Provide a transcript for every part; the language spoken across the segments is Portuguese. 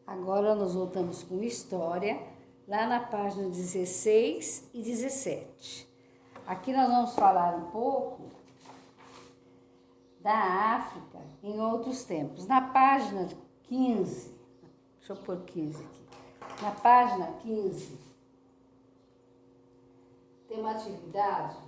Agora nós voltamos com história, lá na página 16 e 17. Aqui nós vamos falar um pouco da África em outros tempos. Na página 15, deixa eu pôr 15 aqui. Na página 15, tem uma atividade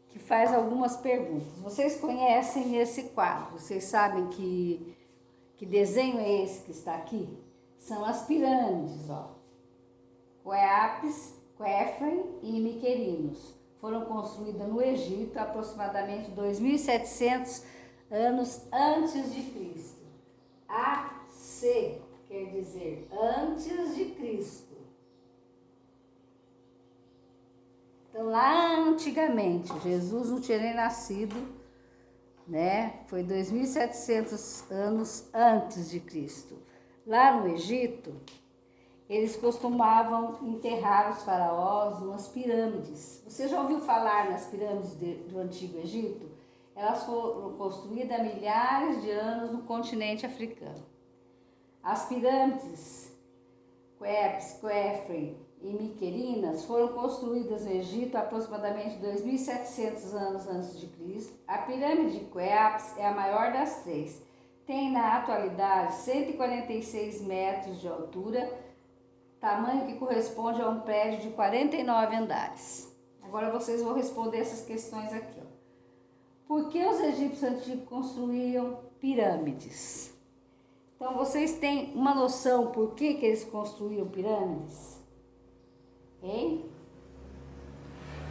que faz algumas perguntas. Vocês conhecem esse quadro? Vocês sabem que desenho é esse que está aqui? São as pirâmides, ó. Quéapis, Quéfren e Miquerinos. Foram construídas no Egito aproximadamente 2.700 anos antes de Cristo. AC quer dizer antes de Cristo. Então, lá antigamente, Jesus não tinha nem nascido, né? Foi 2.700 anos antes de Cristo. Lá no Egito, eles costumavam enterrar os faraós nas pirâmides. Você já ouviu falar nas pirâmides do Antigo Egito? Elas foram construídas há milhares de anos no continente africano. As pirâmides Quéapis, Quéfren e Miquerinas foram construídas no Egito há aproximadamente 2.700 anos antes de Cristo. A pirâmide de Quéapis é a maior das três. Tem na atualidade 146 metros de altura, tamanho que corresponde a um prédio de 49 andares. Agora vocês vão responder essas questões aqui, ó. Por que os egípcios antigos construíam pirâmides? Então vocês têm uma noção por que eles construíam pirâmides? Hein?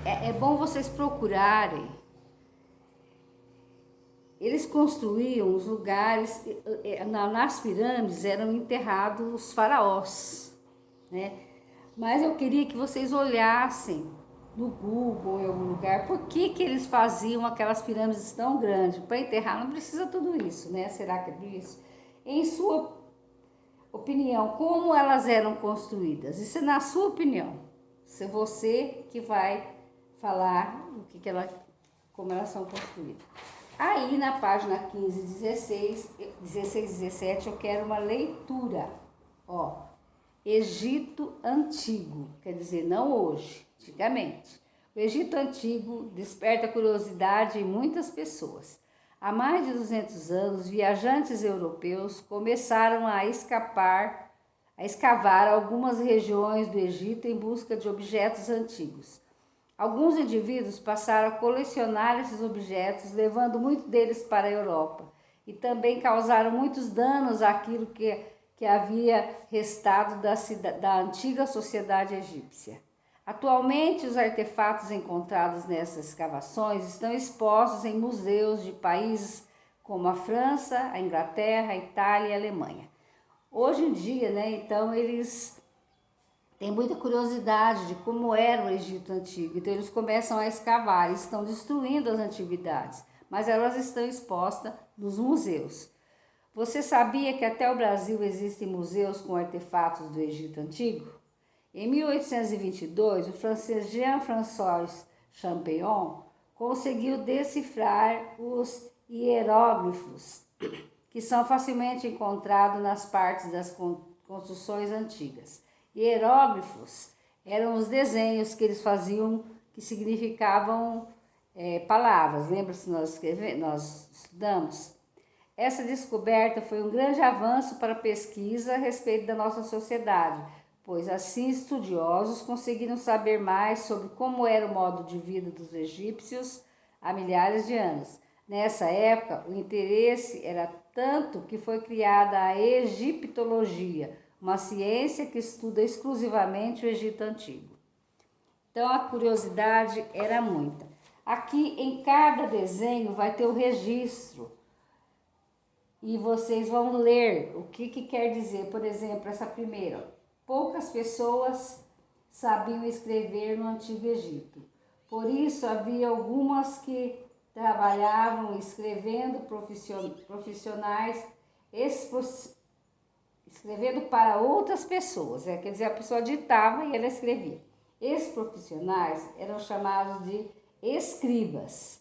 É bom vocês procurarem. Eles construíam os lugares, nas pirâmides eram enterrados os faraós, né? Mas eu queria que vocês olhassem no Google, em algum lugar, por que eles faziam aquelas pirâmides tão grandes? Para enterrar não precisa tudo isso, né? Será que é isso? Em sua opinião, como elas eram construídas? Isso é na sua opinião. Se é você que vai falar como elas são construídas. Aí na página 15, 16 e 17 eu quero uma leitura. Ó, Egito Antigo, quer dizer, não hoje, antigamente. O Egito Antigo desperta curiosidade em muitas pessoas. Há mais de 200 anos, viajantes europeus começaram a escavar algumas regiões do Egito em busca de objetos antigos. Alguns indivíduos passaram a colecionar esses objetos, levando muitos deles para a Europa, e também causaram muitos danos àquilo que havia restado da antiga sociedade egípcia. Atualmente, os artefatos encontrados nessas escavações estão expostos em museus de países como a França, a Inglaterra, a Itália e a Alemanha. Hoje em dia, né, então, eles têm muita curiosidade de como era o Egito Antigo. Então, eles começam a escavar, estão destruindo as antiguidades, mas elas estão expostas nos museus. Você sabia que até o Brasil existem museus com artefatos do Egito Antigo? Em 1822, o francês Jean-François Champollion conseguiu decifrar os hieróglifos, que são facilmente encontrados nas partes das construções antigas. Hieróglifos eram os desenhos que eles faziam que significavam palavras. Lembra-se nós estudamos? Essa descoberta foi um grande avanço para a pesquisa a respeito da nossa sociedade, pois assim estudiosos conseguiram saber mais sobre como era o modo de vida dos egípcios há milhares de anos. Nessa época, o interesse era tanto que foi criada a egiptologia, uma ciência que estuda exclusivamente o Egito Antigo. Então a curiosidade era muita. Aqui em cada desenho vai ter o registro e vocês vão ler o que quer dizer. Por exemplo, essa primeira. Poucas pessoas sabiam escrever no Antigo Egito. Por isso havia algumas que trabalhavam escrevendo profissionais, escrevendo para outras pessoas. Quer dizer, a pessoa ditava e ela escrevia. Esses profissionais eram chamados de escribas.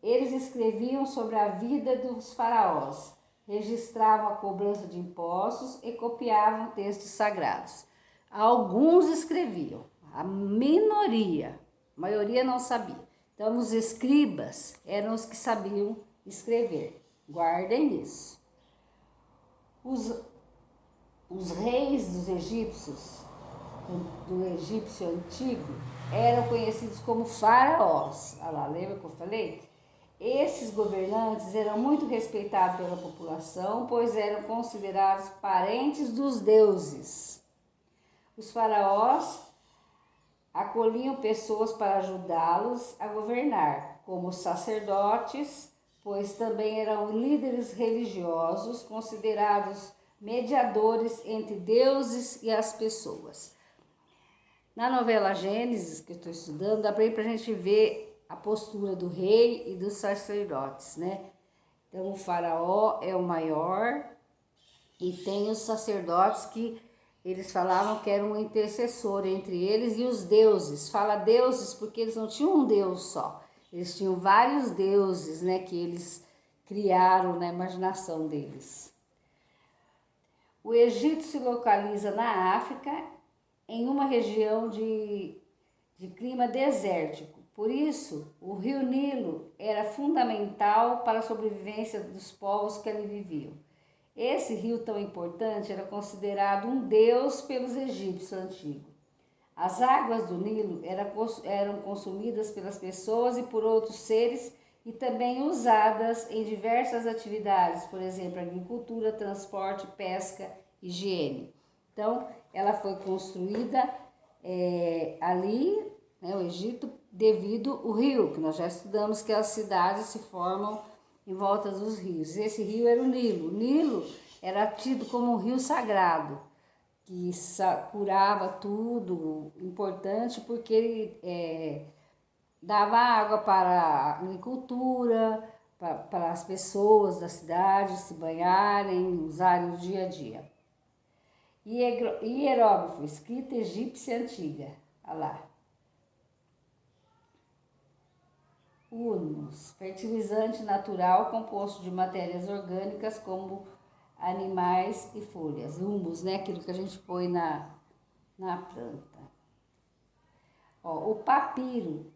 Eles escreviam sobre a vida dos faraós, registravam a cobrança de impostos e copiavam textos sagrados. Alguns escreviam, a minoria, a maioria não sabia. Então, os escribas eram os que sabiam escrever. Guardem isso. Os reis dos egípcios, do egípcio antigo, eram conhecidos como faraós. Olha lá, lembra que eu falei? Esses governantes eram muito respeitados pela população, pois eram considerados parentes dos deuses. Os faraós acolhiam pessoas para ajudá-los a governar, como os sacerdotes, pois também eram líderes religiosos, considerados mediadores entre deuses e as pessoas. Na novela Gênesis, que eu estou estudando, dá para a gente ver a postura do rei e dos sacerdotes, né? Então, o faraó é o maior e tem os sacerdotes que eles falavam que eram um intercessor entre eles e os deuses. Fala deuses porque eles não tinham um deus só. Eles tinham vários deuses, né, que eles criaram na imaginação deles. O Egito se localiza na África, em uma região de clima desértico. Por isso, o rio Nilo era fundamental para a sobrevivência dos povos que ali viviam. Esse rio tão importante era considerado um deus pelos egípcios antigos. As águas do Nilo eram consumidas pelas pessoas e por outros seres e também usadas em diversas atividades, por exemplo, agricultura, transporte, pesca, higiene. Então, ela foi construída ali, né, o Egito, devido ao rio, que nós já estudamos que as cidades se formam em volta dos rios. Esse rio era o Nilo. O Nilo era tido como um rio sagrado, que curava tudo, importante, porque ele dava água para a agricultura, para as pessoas da cidade se banharem, usarem no dia a dia. Hieróglifo, escrita egípcia antiga. Olha lá. Humus, fertilizante natural composto de matérias orgânicas como animais e folhas. Humus, né? Aquilo que a gente põe na planta. Ó, o papiro,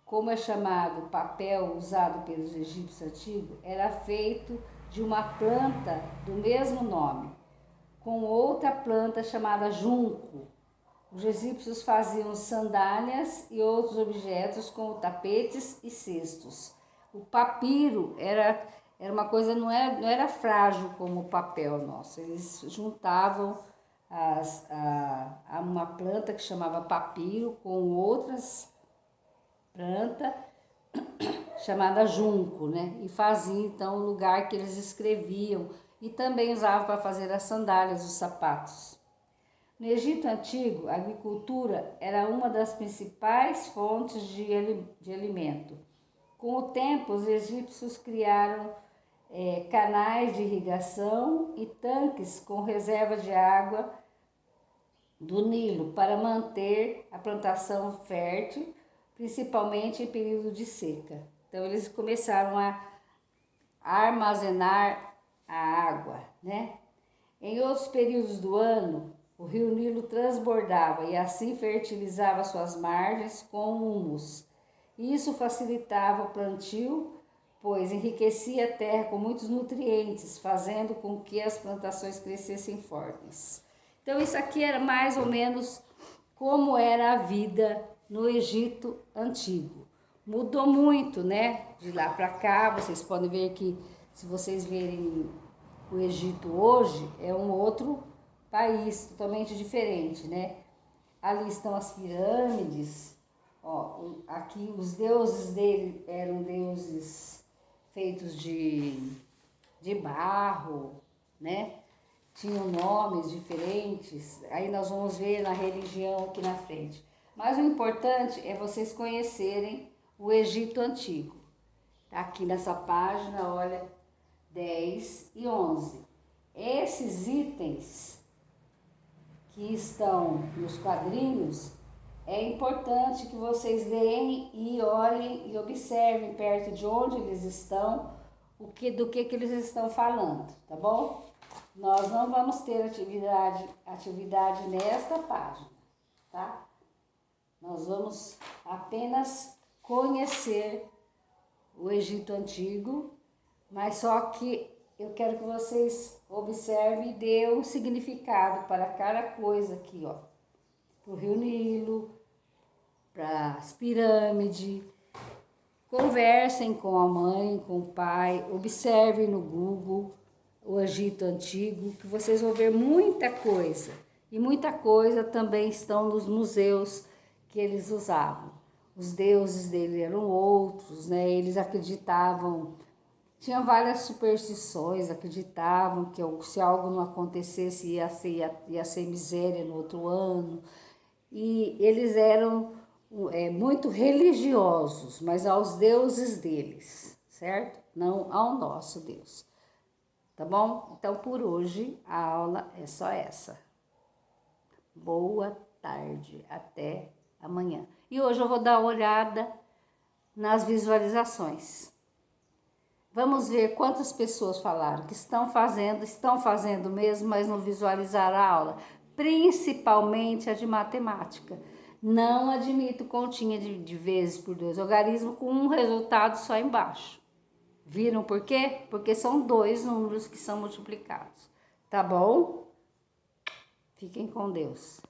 como é chamado papel usado pelos egípcios antigos, era feito de uma planta do mesmo nome, com outra planta chamada junco. Os egípcios faziam sandálias e outros objetos como tapetes e cestos. O papiro era uma coisa, não era frágil como o papel nosso. Eles juntavam uma planta que chamava papiro com outras plantas chamada junco, né? E faziam então o lugar que eles escreviam e também usavam para fazer as sandálias, os sapatos. No Egito Antigo, a agricultura era uma das principais fontes de alimento. Com o tempo, os egípcios criaram canais de irrigação e tanques com reserva de água do Nilo para manter a plantação fértil, principalmente em período de seca. Então, eles começaram a armazenar a água, né? Em outros períodos do ano, o rio Nilo transbordava e assim fertilizava suas margens com humus. Isso facilitava o plantio, pois enriquecia a terra com muitos nutrientes, fazendo com que as plantações crescessem fortes. Então, isso aqui era mais ou menos como era a vida no Egito Antigo. Mudou muito, né? De lá para cá, vocês podem ver que, se vocês verem o Egito hoje, é um outro país totalmente diferente, né? Ali estão as pirâmides. Ó, aqui os deuses dele eram deuses feitos de barro, né? Tinham nomes diferentes. Aí nós vamos ver na religião aqui na frente. Mas o importante é vocês conhecerem o Egito Antigo. Aqui nessa página, olha, 10 e 11. Esses itens que estão nos quadrinhos É importante que vocês leem e olhem e observem perto de onde eles estão, do que eles estão falando, tá bom? Nós não vamos ter atividade nesta página, tá? Nós vamos apenas conhecer o Egito Antigo, mas só que eu quero que vocês observem e dêem um significado para cada coisa aqui, ó. Para o Rio Nilo, para as pirâmides. Conversem com a mãe, com o pai, observem no Google o Egito Antigo, que vocês vão ver muita coisa. E muita coisa também estão nos museus que eles usavam. Os deuses dele eram outros, né? Eles acreditavam, tinham várias superstições, acreditavam que se algo não acontecesse ia ser miséria no outro ano. E eles eram muito religiosos, mas aos deuses deles, certo? Não ao nosso Deus. Tá bom? Então, por hoje, a aula é só essa. Boa tarde, até amanhã. E hoje eu vou dar uma olhada nas visualizações. Vamos ver quantas pessoas falaram que estão fazendo mesmo, mas não visualizaram a aula. Principalmente a de matemática. Não admito continha de vezes por 2, algarismo com um resultado só embaixo. Viram por quê? Porque são 2 números que são multiplicados. Tá bom? Fiquem com Deus.